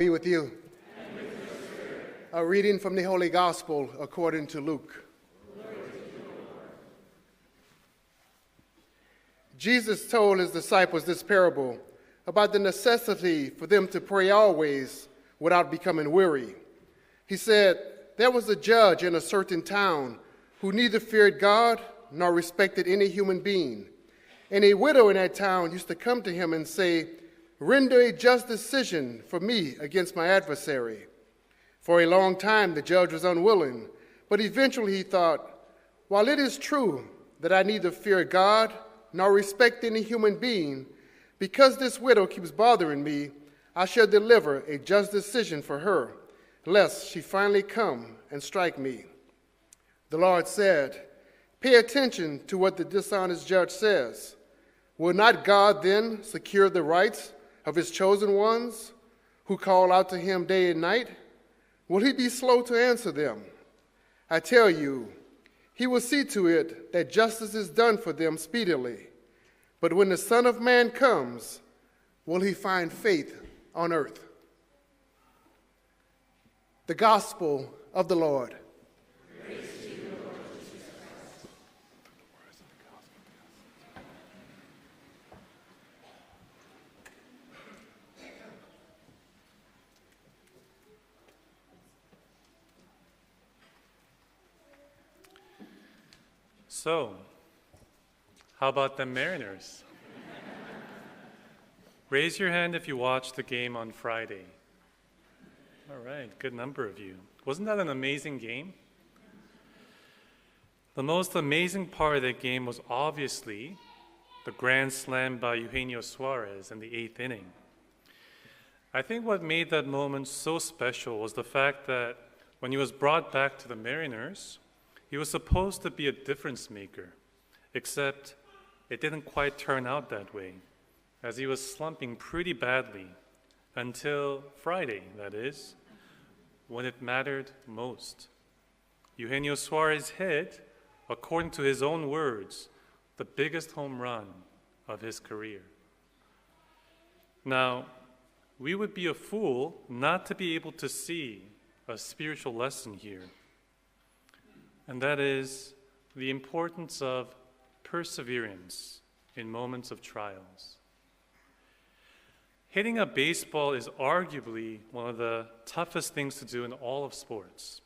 Be with you. And with your spirit. A reading from the Holy Gospel according to Luke. Glory to you, Lord. Jesus told his disciples this parable about the necessity for them to pray always without becoming weary. He said, "There was a judge in a certain town who neither feared God nor respected any human being. And a widow in that town used to come to him and say, 'Render a just decision for me against my adversary.' For a long time the judge was unwilling, but eventually he thought, 'While it is true that I neither fear God nor respect any human being, because this widow keeps bothering me, I shall deliver a just decision for her, lest she finally come and strike me.' The Lord said, 'Pay attention to what the dishonest judge says. Will not God then secure the rights of his chosen ones who call out to him day and night? Will he be slow to answer them? I tell you, he will see to it that justice is done for them speedily. But when the Son of Man comes, will he find faith on earth?'" The Gospel of the Lord. Praise to you, Lord Jesus Christ. So, how about the Mariners? Raise your hand if you watched the game on Friday. All right, good number of you. Wasn't that an amazing game? The most amazing part of that game was obviously the grand slam by Eugenio Suarez in the 8th inning. I think what made that moment so special was the fact that when he was brought back to the Mariners, he was supposed to be a difference maker, except it didn't quite turn out that way, as he was slumping pretty badly until Friday, that is, when it mattered most. Eugenio Suarez hit, according to his own words, the biggest home run of his career. Now, we would be a fool not to be able to see a spiritual lesson here, and that is the importance of perseverance in moments of trials. Hitting a baseball is arguably one of the toughest things to do in all of sports.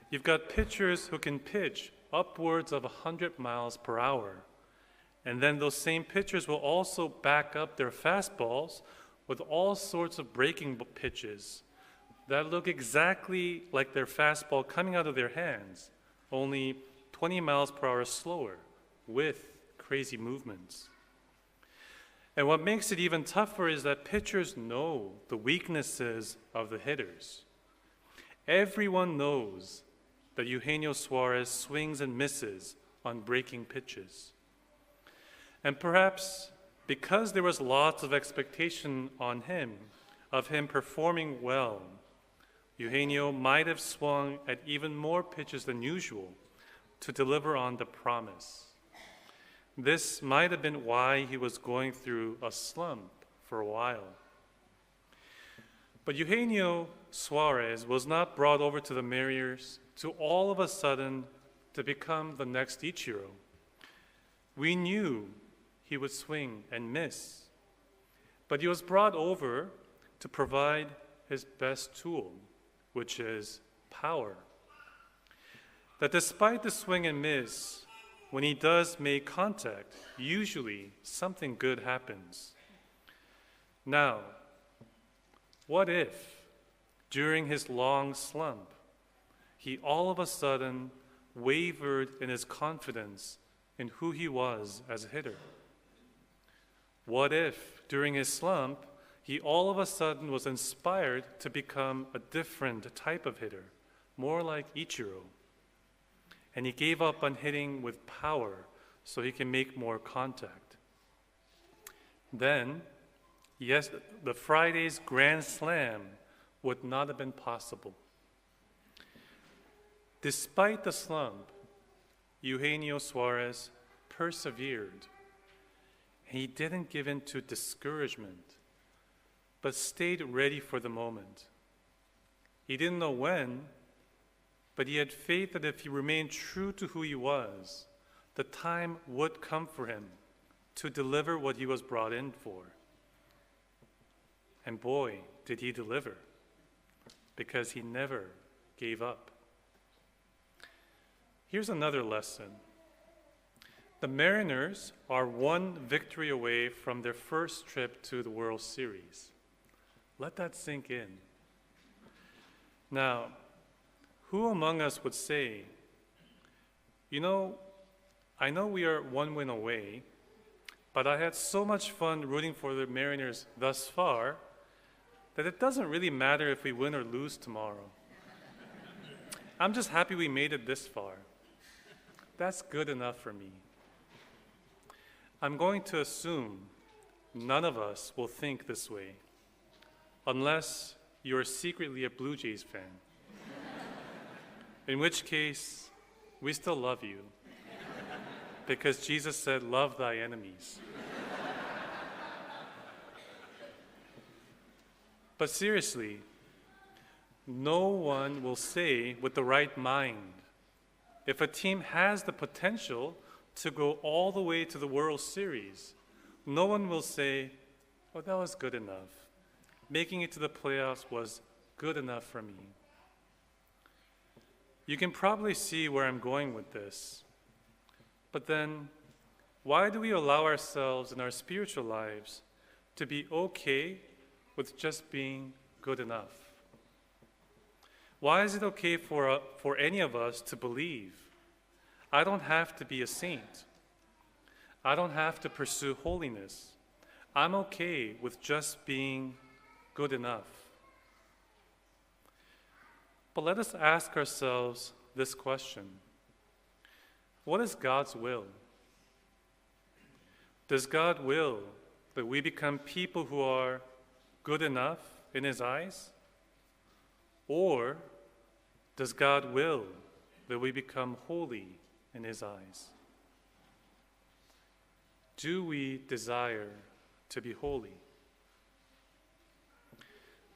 You've got pitchers who can pitch upwards of 100 miles per hour, and then those same pitchers will also back up their fastballs with all sorts of breaking pitches that look exactly like their fastball coming out of their hands, only 20 miles per hour slower, with crazy movements. And what makes it even tougher is that pitchers know the weaknesses of the hitters. Everyone knows that Eugenio Suarez swings and misses on breaking pitches. And perhaps because there was lots of expectation on him, of him performing well, Eugenio might have swung at even more pitches than usual to deliver on the promise. This might have been why he was going through a slump for a while. But Eugenio Suarez was not brought over to the Mariners to all of a sudden to become the next Ichiro. We knew he would swing and miss, but he was brought over to provide his best tool, which is power. That despite the swing and miss, when he does make contact, usually something good happens. Now, what if, during his long slump, he all of a sudden wavered in his confidence in who he was as a hitter? What if, during his slump, he all of a sudden was inspired to become a different type of hitter, more like Ichiro, and he gave up on hitting with power so he can make more contact? Then, yes, the Friday's grand slam would not have been possible. Despite the slump, Eugenio Suarez persevered. He didn't give in to discouragement, but stayed ready for the moment. He didn't know when, but he had faith that if he remained true to who he was, the time would come for him to deliver what he was brought in for. And boy, did he deliver, because he never gave up. Here's another lesson. The Mariners are one victory away from their first trip to the World Series. Let that sink in. Now, who among us would say, I know we are one win away, but I had so much fun rooting for the Mariners thus far that it doesn't really matter if we win or lose tomorrow. I'm just happy we made it this far. That's good enough for me. I'm going to assume none of us will think this way, unless you're secretly a Blue Jays fan. In which case, we still love you, because Jesus said, "Love thy enemies." But seriously, no one will say with the right mind, if a team has the potential to go all the way to the World Series, no one will say, "Oh, that was good enough. Making it to the playoffs was good enough for me." You can probably see where I'm going with this. But then, why do we allow ourselves in our spiritual lives to be okay with just being good enough? Why is it okay for any of us to believe, I don't have to be a saint, I don't have to pursue holiness, I'm okay with just being good enough? But let us ask ourselves this question: what is God's will? Does God will that we become people who are good enough in His eyes? Or does God will that we become holy in His eyes? Do we desire to be holy?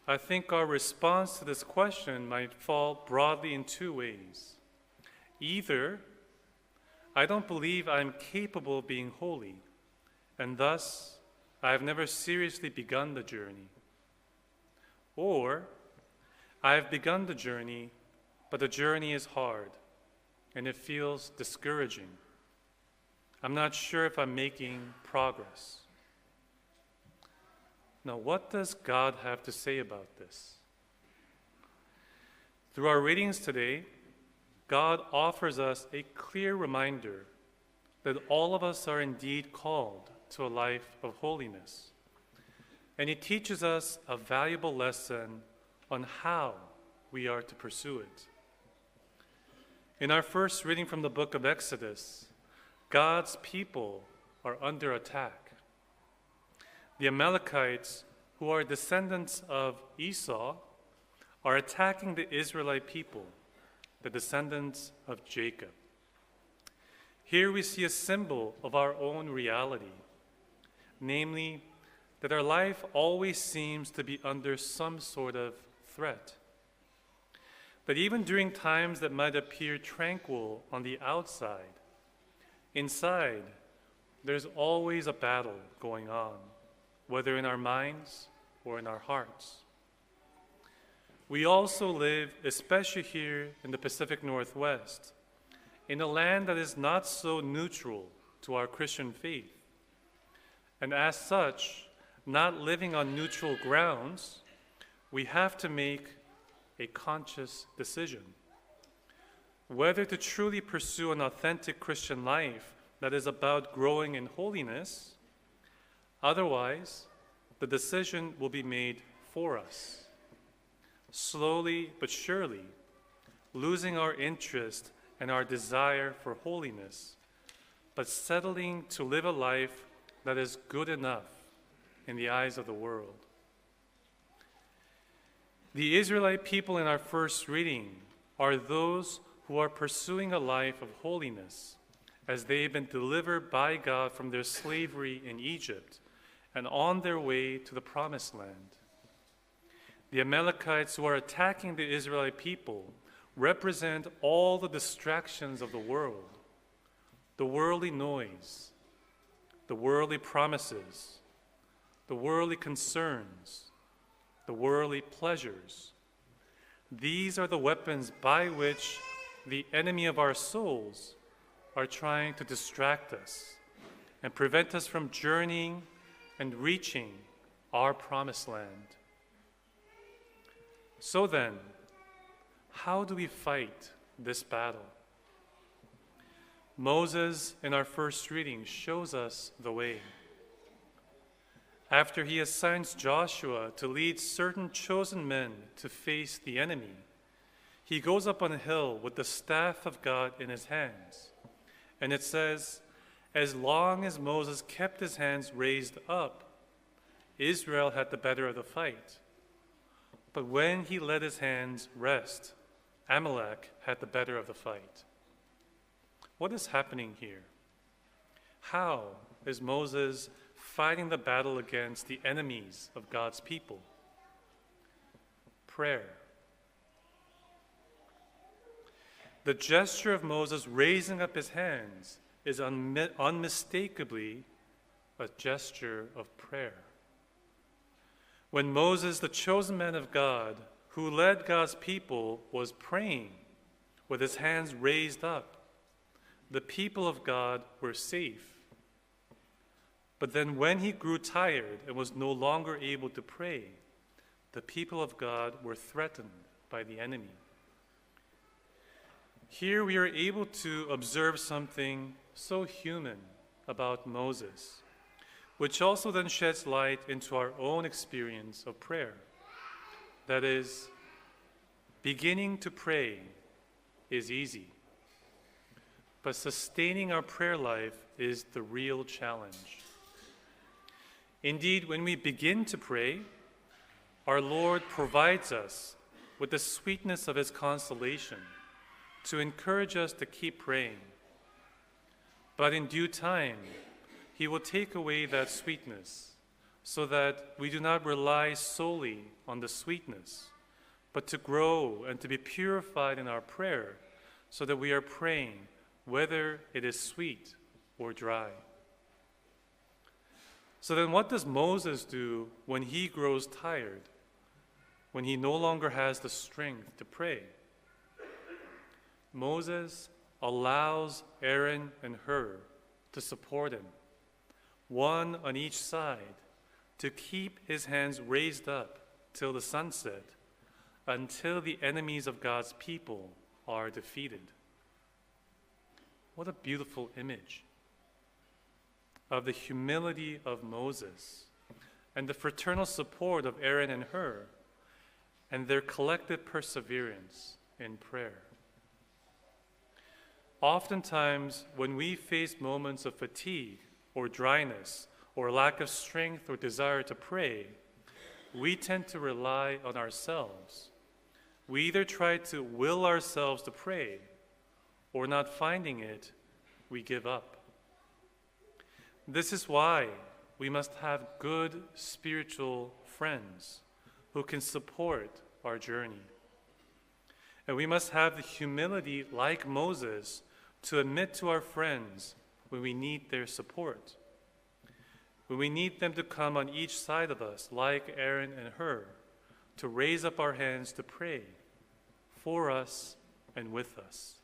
I think our response to this question might fall broadly in two ways. Either, I don't believe I'm capable of being holy, and thus I have never seriously begun the journey. Or, I have begun the journey, but the journey is hard, and it feels discouraging. I'm not sure if I'm making progress. Now, what does God have to say about this? Through our readings today, God offers us a clear reminder that all of us are indeed called to a life of holiness. And He teaches us a valuable lesson on how we are to pursue it. In our first reading from the book of Exodus, God's people are under attack. The Amalekites, who are descendants of Esau, are attacking the Israelite people, the descendants of Jacob. Here we see a symbol of our own reality, namely that our life always seems to be under some sort of threat. But even during times that might appear tranquil on the outside, inside, there's always a battle going on, whether in our minds or in our hearts. We also live, especially here in the Pacific Northwest, in a land that is not so neutral to our Christian faith. And as such, not living on neutral grounds, we have to make a conscious decision whether to truly pursue an authentic Christian life that is about growing in holiness. Otherwise, the decision will be made for us, slowly but surely, losing our interest and our desire for holiness, but settling to live a life that is good enough in the eyes of the world. The Israelite people in our first reading are those who are pursuing a life of holiness as they have been delivered by God from their slavery in Egypt and on their way to the Promised Land. the Amalekites who are attacking the Israelite people represent all the distractions of the world, the worldly noise, the worldly promises, the worldly concerns, the worldly pleasures. These are the weapons by which the enemy of our souls are trying to distract us and prevent us from journeying and reaching our promised land. So then, how do we fight this battle? Moses, in our first reading, shows us the way. After he assigns Joshua to lead certain chosen men to face the enemy, he goes up on a hill with the staff of God in his hands. And it says, as long as Moses kept his hands raised up, Israel had the better of the fight. But when he let his hands rest, Amalek had the better of the fight. What is happening here? How is Moses fighting the battle against the enemies of God's people? Prayer. The gesture of Moses raising up his hands is unmistakably a gesture of prayer. When Moses, the chosen man of God, who led God's people, was praying with his hands raised up, the people of God were safe. But then when he grew tired and was no longer able to pray, the people of God were threatened by the enemy. Here we are able to observe something so human about Moses, which also then sheds light into our own experience of prayer. That is, beginning to pray is easy, but sustaining our prayer life is the real challenge. Indeed, when we begin to pray, our Lord provides us with the sweetness of his consolation to encourage us to keep praying. But in due time, he will take away that sweetness so that we do not rely solely on the sweetness, but to grow and to be purified in our prayer so that we are praying whether it is sweet or dry. So then what does Moses do when he grows tired, when he no longer has the strength to pray? Moses allows Aaron and Hur to support him, one on each side, to keep his hands raised up till the sunset, until the enemies of God's people are defeated. What a beautiful image of the humility of Moses and the fraternal support of Aaron and Hur and their collective perseverance in prayer. Oftentimes, when we face moments of fatigue or dryness or lack of strength or desire to pray, we tend to rely on ourselves. We either try to will ourselves to pray, or not finding it, we give up. This is why we must have good spiritual friends who can support our journey. And we must have the humility, like Moses, to admit to our friends when we need their support, when we need them to come on each side of us, like Aaron and Hur, to raise up our hands to pray for us and with us.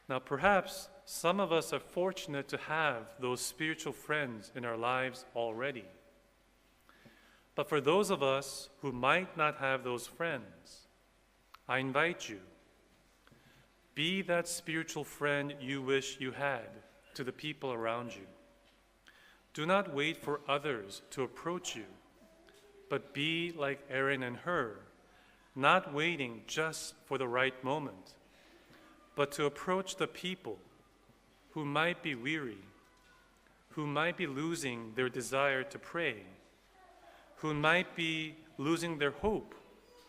Now, perhaps some of us are fortunate to have those spiritual friends in our lives already. But for those of us who might not have those friends, I invite you, be that spiritual friend you wish you had to the people around you. Do not wait for others to approach you, but be like Aaron and Hur, not waiting just for the right moment, but to approach the people who might be weary, who might be losing their desire to pray, who might be losing their hope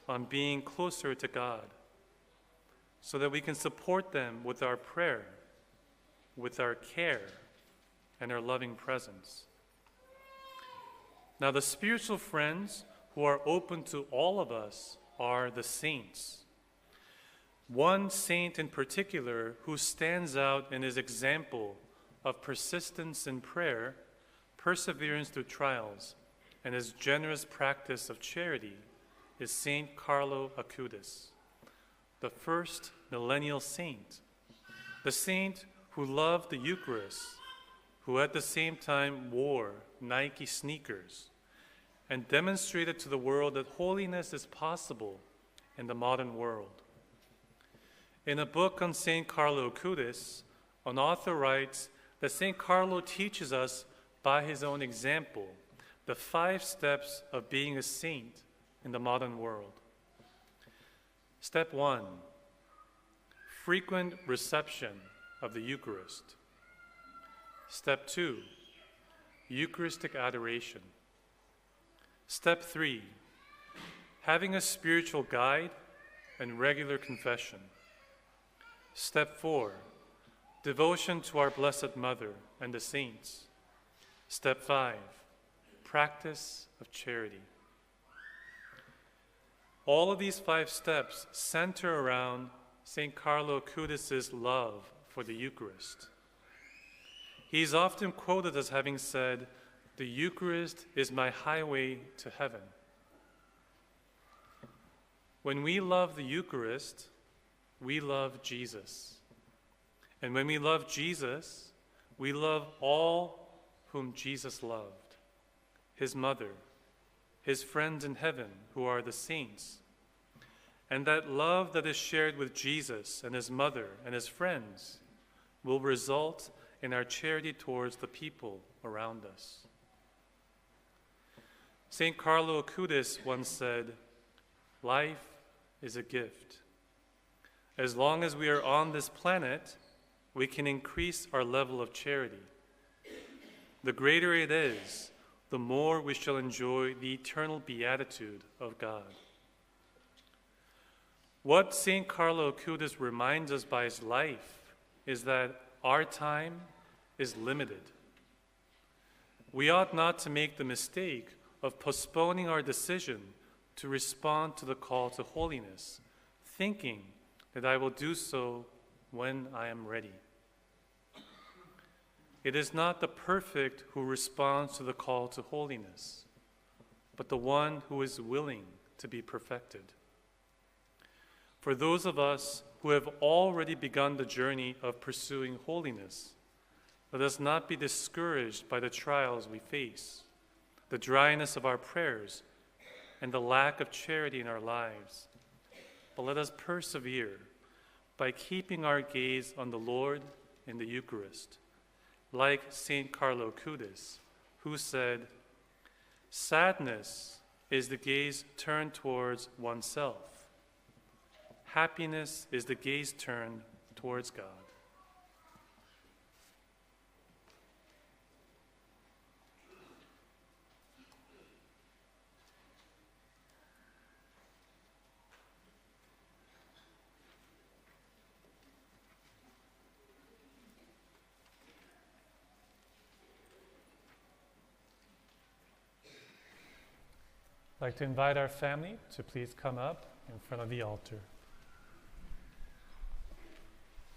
on being closer to God, so that we can support them with our prayer, with our care, and our loving presence. Now, the spiritual friends who are open to all of us are the saints. One saint in particular who stands out in his example of persistence in prayer, perseverance through trials, and his generous practice of charity is Saint Carlo Acutis, the first millennial saint, the saint who loved the Eucharist, who at the same time wore Nike sneakers and demonstrated to the world that holiness is possible in the modern world. In a book on Saint Carlo Acutis, an author writes that Saint Carlo teaches us by his own example the 5 steps of being a saint in the modern world. Step 1, frequent reception of the Eucharist. Step 2, Eucharistic adoration. Step 3, having a spiritual guide and regular confession. Step 4, devotion to our Blessed Mother and the saints. Step 5, practice of charity. All of these 5 steps center around St. Carlo Acutis' love for the Eucharist. He is often quoted as having said, "The Eucharist is my highway to heaven." When we love the Eucharist, we love Jesus. And when we love Jesus, we love all whom Jesus loved, his mother, his friends in heaven who are the saints. And that love that is shared with Jesus and his mother and his friends will result in our charity towards the people around us. St. Carlo Acutis once said, "Life is a gift. As long as we are on this planet, we can increase our level of charity. The greater it is, the more we shall enjoy the eternal beatitude of God." What St. Carlo Acutis reminds us by his life is that our time is limited. We ought not to make the mistake of postponing our decision to respond to the call to holiness, thinking that I will do so when I am ready. It is not the perfect who responds to the call to holiness, but the one who is willing to be perfected. For those of us who have already begun the journey of pursuing holiness, let us not be discouraged by the trials we face, the dryness of our prayers, and the lack of charity in our lives. But let us persevere by keeping our gaze on the Lord in the Eucharist, like St. Carlo Acutis, who said, "Sadness is the gaze turned towards oneself. Happiness is the gaze turned towards God." I'd like to invite our family to please come up in front of the altar.